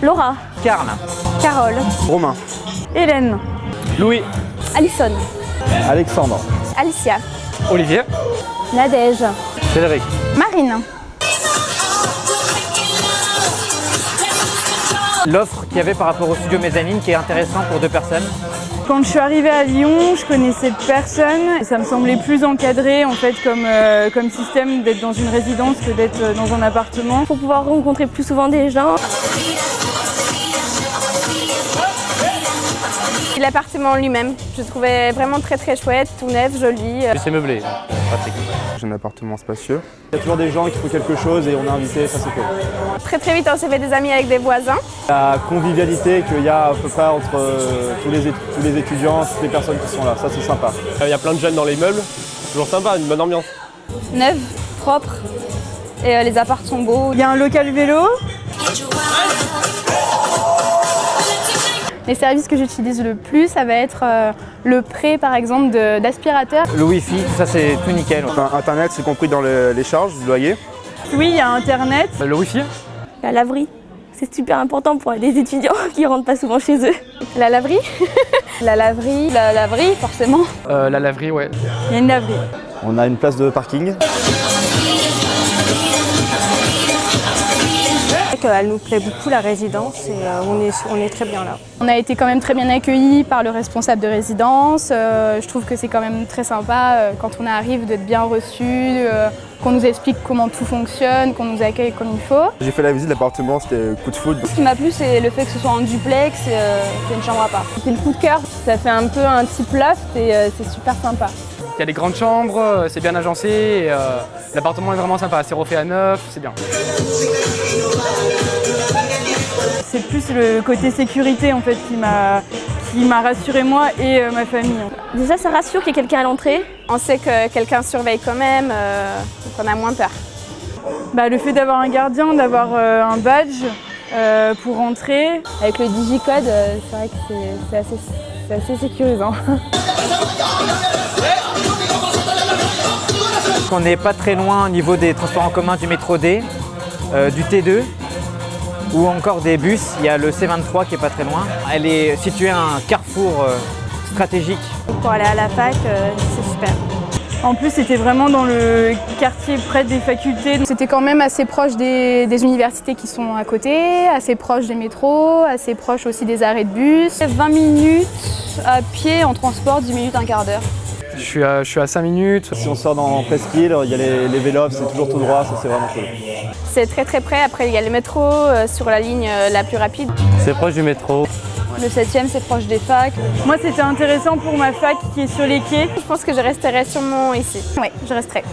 Laura. Karl. Carole. Romain. Hélène. Louis. Alison. Alexandre. Alicia. Olivier. Nadège. Cédric. Marine. L'offre qu'il y avait par rapport au studio Mezzanine qui est intéressant pour 2 personnes. Quand je suis arrivée à Lyon, je connaissais personne. Ça me semblait plus encadré en fait comme système d'être dans une résidence que d'être dans un appartement. Pour pouvoir rencontrer plus souvent des gens. L'appartement lui-même, je le trouvais vraiment très chouette, tout neuf, joli. C'est meublé, pratique. J'ai un appartement spacieux. Il y a toujours des gens qui font quelque chose et on est invité, ça c'est cool. Très vite, on s'est fait des amis avec des voisins. La convivialité qu'il y a à peu près entre tous les étudiants, toutes les personnes qui sont là, ça c'est sympa. Il y a plein de jeunes dans les meubles, c'est toujours sympa, une bonne ambiance. Neuf, propre, et les apparts sont beaux. Il y a un local vélo. Les services que j'utilise le plus, ça va être le prêt par exemple d'aspirateur. Le Wi-Fi, tout ça c'est tout nickel. Enfin, Internet c'est compris dans les charges du loyer. Oui, il y a Internet. Le Wi-Fi. La laverie, c'est super important pour des étudiants qui rentrent pas souvent chez eux. La laverie. La laverie forcément. La laverie, ouais. Il y a une laverie. On a une place de parking. Elle nous plaît beaucoup la résidence et on est très bien là. On a été quand même très bien accueillis par le responsable de résidence. Je trouve que c'est quand même très sympa quand on arrive d'être bien reçu, qu'on nous explique comment tout fonctionne, qu'on nous accueille comme il faut. J'ai fait la visite de l'appartement, c'était coup de foudre. Ce qui m'a plu, c'est le fait que ce soit en duplex et qu'il y ait une chambre à part. C'est le coup de cœur, ça fait un peu un type loft et c'est super sympa. Il y a des grandes chambres, c'est bien agencé, et, l'appartement est vraiment sympa, c'est refait à neuf, c'est bien. C'est plus le côté sécurité en fait qui m'a rassurée moi et ma famille. Déjà ça rassure qu'il y ait quelqu'un à l'entrée. On sait que quelqu'un surveille quand même, donc on a moins peur. Le fait d'avoir un gardien, d'avoir un badge pour rentrer. Avec le digicode, c'est vrai que c'est assez sécurisant. On n'est pas très loin au niveau des transports en commun du métro D, du T2 ou encore des bus. Il y a le C23 qui est pas très loin. Elle est située à un carrefour stratégique. Pour aller à la fac, c'est super. En plus, c'était vraiment dans le quartier près des facultés. C'était quand même assez proche des universités qui sont à côté, assez proche des métros, assez proche aussi des arrêts de bus. 20 minutes à pied en transport, 10 minutes, un quart d'heure. Je suis à 5 minutes. Si on sort dans Presqu'île, il y a les vélos, c'est toujours tout droit, ça c'est vraiment cool. C'est très près, après il y a le métro sur la ligne la plus rapide. C'est proche du métro. Le 7e, c'est proche des facs. Moi, c'était intéressant pour ma fac qui est sur les quais. Je pense que je resterai sûrement ici. Oui, je resterai.